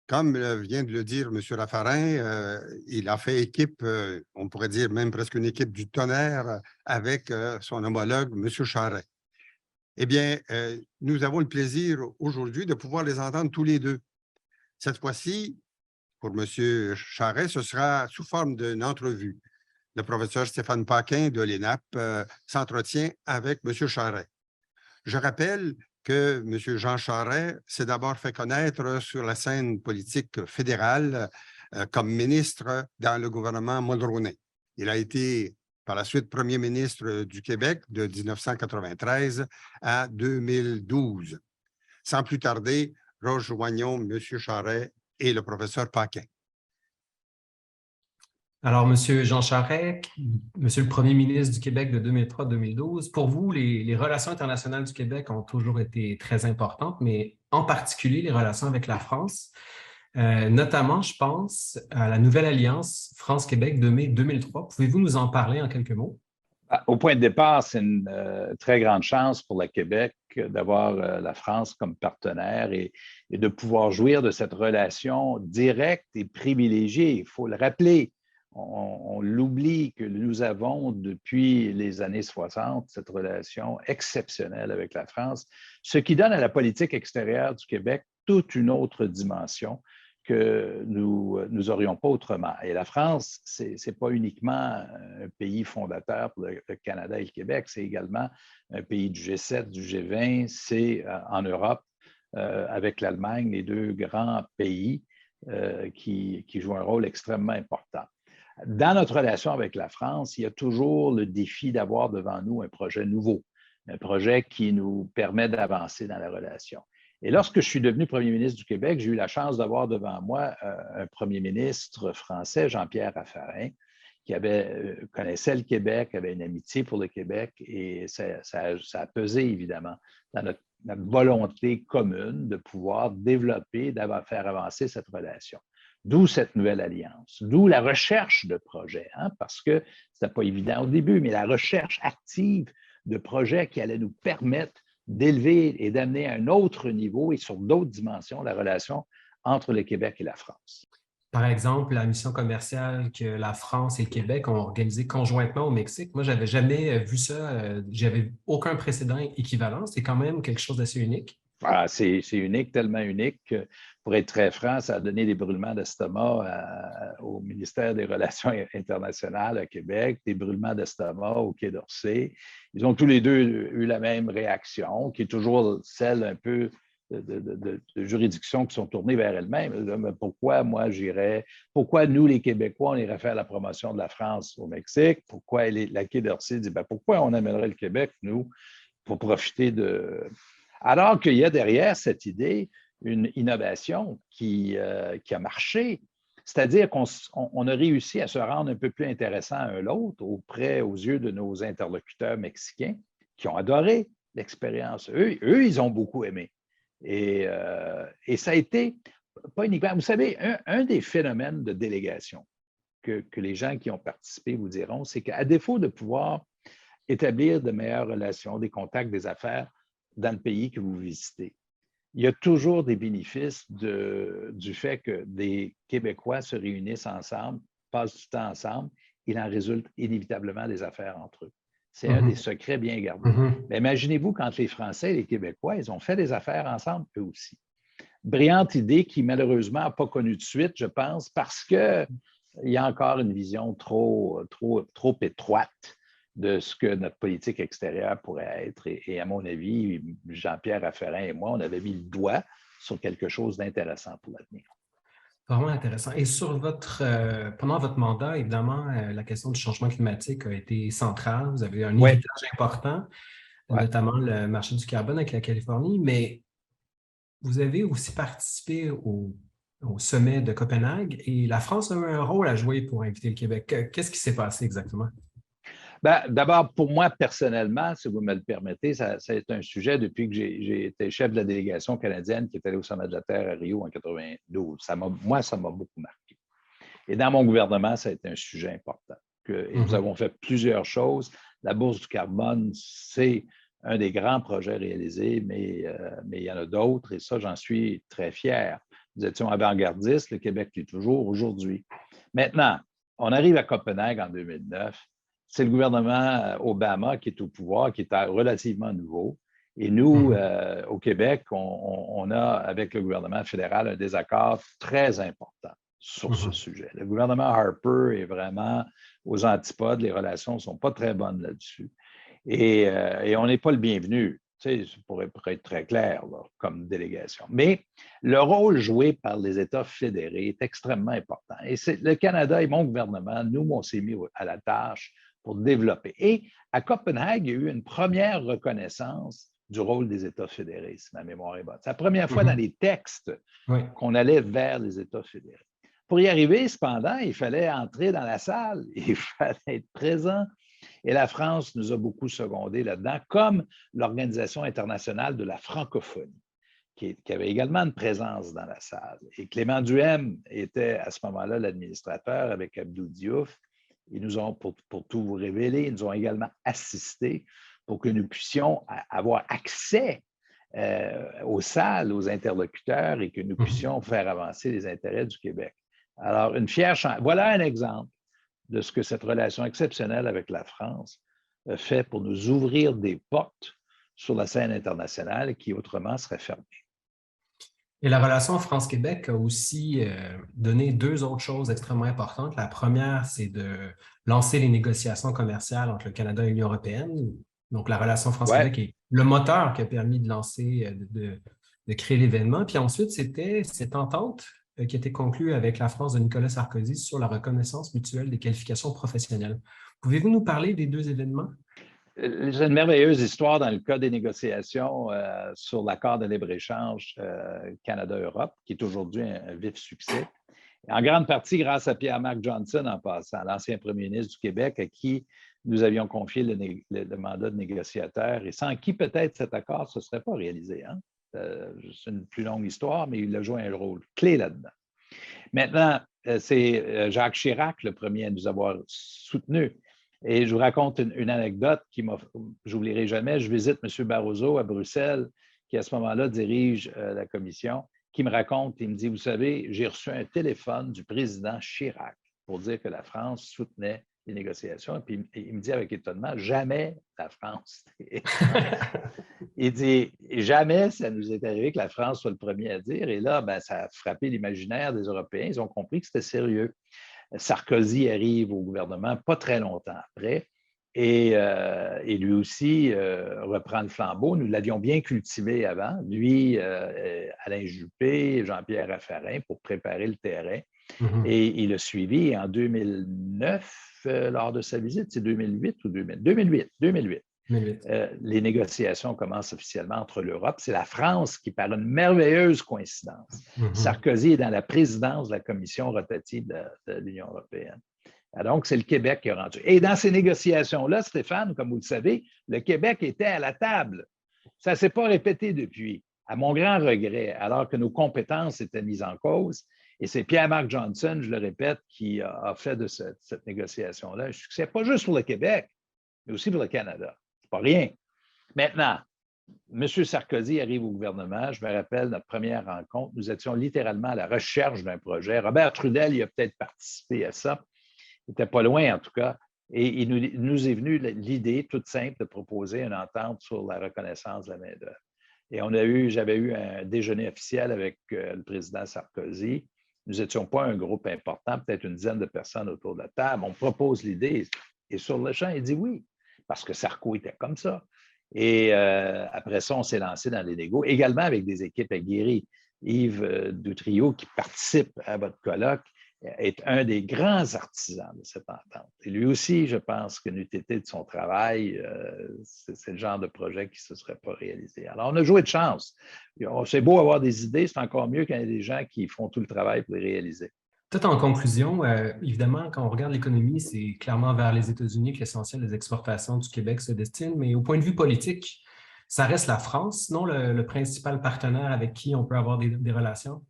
Comme vient de le dire M. Raffarin, il a fait équipe, on pourrait dire même presque une équipe du tonnerre avec son homologue, M. Charest. Eh bien, nous avons le plaisir aujourd'hui de pouvoir les entendre tous les deux. Cette fois-ci, pour M. Charest, ce sera sous forme d'une entrevue. Le professeur Stéphane Paquin de l'ENAP s'entretient avec M. Charest. Je rappelle que M. Jean Charest s'est d'abord fait connaître sur la scène politique fédérale comme ministre dans le gouvernement Mulroney. Il a été par la suite premier ministre du Québec de 1993 à 2012. Sans plus tarder, rejoignons M. Charest et le professeur Paquin. Alors, Monsieur Jean Charest, Monsieur le Premier ministre du Québec de 2003 à 2012, pour vous, les relations internationales du Québec ont toujours été très importantes, mais en particulier les relations avec la France. Notamment, je pense à la nouvelle alliance France-Québec de mai 2003. Pouvez-vous nous en parler en quelques mots? Au point de départ, c'est une très grande chance pour le Québec d'avoir la France comme partenaire et de pouvoir jouir de cette relation directe et privilégiée. Il faut le rappeler, on l'oublie que nous avons depuis les années 60 cette relation exceptionnelle avec la France, ce qui donne à la politique extérieure du Québec toute une autre dimension que nous n'aurions pas autrement. Et la France, ce n'est pas uniquement un pays fondateur pour le Canada et le Québec, c'est également un pays du G7, du G20, c'est en Europe, avec l'Allemagne, les deux grands pays qui jouent un rôle extrêmement important. Dans notre relation avec la France, il y a toujours le défi d'avoir devant nous un projet nouveau, un projet qui nous permet d'avancer dans la relation. Et lorsque je suis devenu premier ministre du Québec, j'ai eu la chance d'avoir devant moi un premier ministre français, Jean-Pierre Raffarin, qui connaissait le Québec, avait une amitié pour le Québec et ça a pesé évidemment dans notre volonté commune de pouvoir développer, de faire avancer cette relation. D'où cette nouvelle alliance, d'où la recherche de projets, parce que ce n'était pas évident au début, mais la recherche active de projets qui allaient nous permettre d'élever et d'amener à un autre niveau et sur d'autres dimensions la relation entre le Québec et la France. Par exemple, la mission commerciale que la France et le Québec ont organisée conjointement au Mexique. Moi, je n'avais jamais vu ça. J'avais aucun précédent équivalent. C'est quand même quelque chose d'assez unique. Ah, c'est unique, tellement unique que, pour être très franc, ça a donné des brûlements d'estomac au ministère des Relations internationales à Québec, des brûlements d'estomac au Quai d'Orsay. Ils ont tous les deux eu la même réaction, qui est toujours celle un peu de juridictions qui sont tournées vers elles-mêmes. Pourquoi moi j'irais, pourquoi nous les Québécois, on irait faire la promotion de la France au Mexique? Pourquoi la Quai d'Orsay dit, pourquoi on amènerait le Québec, nous, pour profiter de... Alors qu'il y a derrière cette idée une innovation qui a marché, c'est-à-dire qu'on a réussi à se rendre un peu plus intéressant un l'autre aux yeux de nos interlocuteurs mexicains qui ont adoré l'expérience. Eux, ils ont beaucoup aimé. Et ça a été, pas uniquement, vous savez, un des phénomènes de délégation que les gens qui ont participé vous diront, c'est qu'à défaut de pouvoir établir de meilleures relations, des contacts, des affaires, dans le pays que vous visitez. Il y a toujours des bénéfices du fait que des Québécois se réunissent ensemble, passent du temps ensemble, il en résulte inévitablement des affaires entre eux. C'est un des secrets bien gardés. Mais imaginez-vous quand les Français et les Québécois, ils ont fait des affaires ensemble, eux aussi. Brillante idée qui, malheureusement, n'a pas connu de suite, je pense, parce qu'il y a encore une vision trop étroite de ce que notre politique extérieure pourrait être. Et à mon avis, Jean-Pierre Raffarin et moi, on avait mis le doigt sur quelque chose d'intéressant pour l'avenir. Vraiment intéressant. Et pendant votre mandat, évidemment, la question du changement climatique a été centrale. Vous avez un héritage important, notamment le marché du carbone avec la Californie, mais vous avez aussi participé au sommet de Copenhague et la France a eu un rôle à jouer pour inviter le Québec. Qu'est-ce qui s'est passé exactement? D'abord, pour moi, personnellement, si vous me le permettez, ça a été un sujet depuis que j'ai été chef de la délégation canadienne qui est allée au Sommet de la Terre à Rio en 92. Moi, ça m'a beaucoup marqué. Et dans mon gouvernement, ça a été un sujet important. Et nous avons fait plusieurs choses. La bourse du carbone, c'est un des grands projets réalisés, mais il y en a d'autres et ça, j'en suis très fier. Nous étions avant-gardistes, le Québec l'est toujours aujourd'hui. Maintenant, on arrive à Copenhague en 2009. C'est le gouvernement Obama qui est au pouvoir, qui est relativement nouveau. Et nous, au Québec, on a, avec le gouvernement fédéral, un désaccord très important sur ce sujet. Le gouvernement Harper est vraiment aux antipodes. Les relations ne sont pas très bonnes là-dessus. Et on n'est pas le bienvenu, tu sais, pour être très clair, là, comme délégation. Mais le rôle joué par les États fédérés est extrêmement important. Et le Canada et mon gouvernement, nous, on s'est mis à la tâche pour développer. Et à Copenhague, il y a eu une première reconnaissance du rôle des États fédérés, si ma mémoire est bonne. C'est la première fois dans les textes qu'on allait vers les États fédérés. Pour y arriver, cependant, il fallait entrer dans la salle, il fallait être présent. Et la France nous a beaucoup secondés là-dedans, comme l'Organisation internationale de la francophonie, qui avait également une présence dans la salle. Et Clément Duhem était à ce moment-là l'administrateur avec Abdou Diouf. Ils nous ont, pour tout vous révéler, ils nous ont également assistés pour que nous puissions avoir accès aux salles, aux interlocuteurs et que nous puissions faire avancer les intérêts du Québec. Alors, voilà un exemple de ce que cette relation exceptionnelle avec la France fait pour nous ouvrir des portes sur la scène internationale qui autrement seraient fermées. Et la relation France-Québec a aussi donné deux autres choses extrêmement importantes. La première, c'est de lancer les négociations commerciales entre le Canada et l'Union européenne. Donc, la relation France-Québec est le moteur qui a permis de lancer, de créer l'événement. Puis ensuite, c'était cette entente qui a été conclue avec la France de Nicolas Sarkozy sur la reconnaissance mutuelle des qualifications professionnelles. Pouvez-vous nous parler des deux événements? J'ai une merveilleuse histoire dans le cas des négociations sur l'accord de libre-échange Canada-Europe, qui est aujourd'hui un vif succès. En grande partie grâce à Pierre-Marc Johnson, en passant, l'ancien premier ministre du Québec, à qui nous avions confié le mandat de négociateur et sans qui peut-être cet accord ne se serait pas réalisé. Hein? C'est une plus longue histoire, mais il a joué un rôle clé là-dedans. Maintenant, c'est Jacques Chirac, le premier à nous avoir soutenus. Et je vous raconte une anecdote qui je n'oublierai jamais. Je visite M. Barroso à Bruxelles, qui à ce moment-là dirige la commission, qui me raconte, il me dit, vous savez, j'ai reçu un téléphone du président Chirac pour dire que la France soutenait les négociations. Et puis il me dit avec étonnement, jamais la France. Il dit, jamais ça nous est arrivé que la France soit le premier à dire. Et là, ben, ça a frappé l'imaginaire des Européens. Ils ont compris que c'était sérieux. Sarkozy arrive au gouvernement pas très longtemps après et lui aussi reprend le flambeau. Nous l'avions bien cultivé avant, lui, Alain Juppé, Jean-Pierre Raffarin, pour préparer le terrain. Et il a suivi en 2009, lors de sa visite, c'est 2008 ou 2008? 2008. Les négociations commencent officiellement entre l'Europe. C'est la France qui, par une merveilleuse coïncidence, Sarkozy est dans la présidence de la commission rotative de l'Union européenne. Donc, c'est le Québec qui a rendu. Et dans ces négociations-là, Stéphane, comme vous le savez, le Québec était à la table. Ça ne s'est pas répété depuis, à mon grand regret, alors que nos compétences étaient mises en cause. Et c'est Pierre-Marc Johnson, je le répète, qui a fait de cette négociation-là un succès, pas juste pour le Québec, mais aussi pour le Canada. C'est pas rien. Maintenant, M. Sarkozy arrive au gouvernement. Je me rappelle notre première rencontre. Nous étions littéralement à la recherche d'un projet. Robert Trudel, il a peut-être participé à ça. Il n'était pas loin, en tout cas. Et il nous est venu l'idée toute simple de proposer une entente sur la reconnaissance de la main-d'œuvre. Et j'avais eu un déjeuner officiel avec le président Sarkozy. Nous n'étions pas un groupe important, peut-être une dizaine de personnes autour de la table. On propose l'idée. Et sur le champ, il dit oui, parce que Sarko était comme ça. Et après ça, on s'est lancé dans les négos, également avec des équipes aguerries. Yves Doutrio, qui participe à votre colloque, est un des grands artisans de cette entente. Et lui aussi, je pense que n'eût été de son travail, c'est le genre de projet qui ne se serait pas réalisé. Alors, on a joué de chance. C'est beau avoir des idées, c'est encore mieux quand il y a des gens qui font tout le travail pour les réaliser. Peut-être en conclusion, évidemment, quand on regarde l'économie, c'est clairement vers les États-Unis que l'essentiel des exportations du Québec se destine, mais au point de vue politique, ça reste la France, non le principal partenaire avec qui on peut avoir des relations?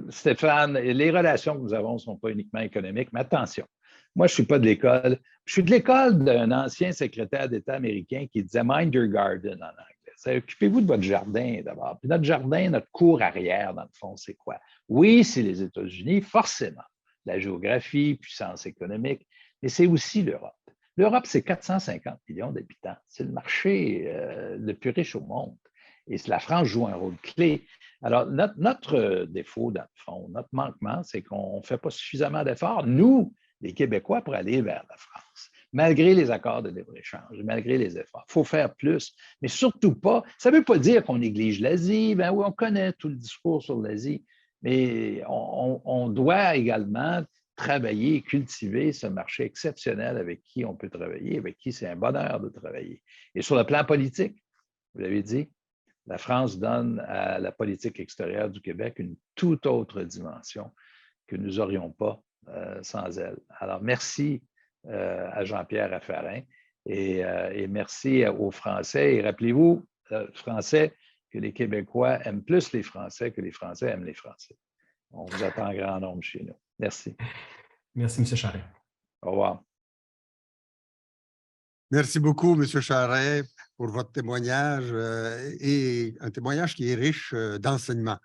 Stéphane, les relations que nous avons ne sont pas uniquement économiques, mais attention, moi, je ne suis pas de l'école. Je suis de l'école d'un ancien secrétaire d'État américain qui disait « mind your garden » en anglais. Occupez-vous de votre jardin d'abord. Puis notre jardin, notre cour arrière, dans le fond, c'est quoi? Oui, c'est les États-Unis, forcément. La géographie, puissance économique, mais c'est aussi l'Europe. L'Europe, c'est 450 millions d'habitants. C'est le marché le plus riche au monde. Et la France joue un rôle clé. Alors, notre défaut, dans le fond, notre manquement, c'est qu'on ne fait pas suffisamment d'efforts, nous, les Québécois, pour aller vers la France, malgré les accords de libre-échange, malgré les efforts. Il faut faire plus, mais surtout pas. Ça ne veut pas dire qu'on néglige l'Asie. Ben oui, on connaît tout le discours sur l'Asie, mais on doit également travailler et cultiver ce marché exceptionnel avec qui on peut travailler, avec qui c'est un bonheur de travailler. Et sur le plan politique, vous l'avez dit, la France donne à la politique extérieure du Québec une toute autre dimension que nous n'aurions pas sans elle. Alors, merci à Jean-Pierre Raffarin et merci aux Français. Et rappelez-vous, Français, que les Québécois aiment plus les Français que les Français aiment les Français. On vous attend en grand nombre chez nous. Merci. Merci, M. Charest. Au revoir. Merci beaucoup, M. Charest, pour votre témoignage et un témoignage qui est riche d'enseignements.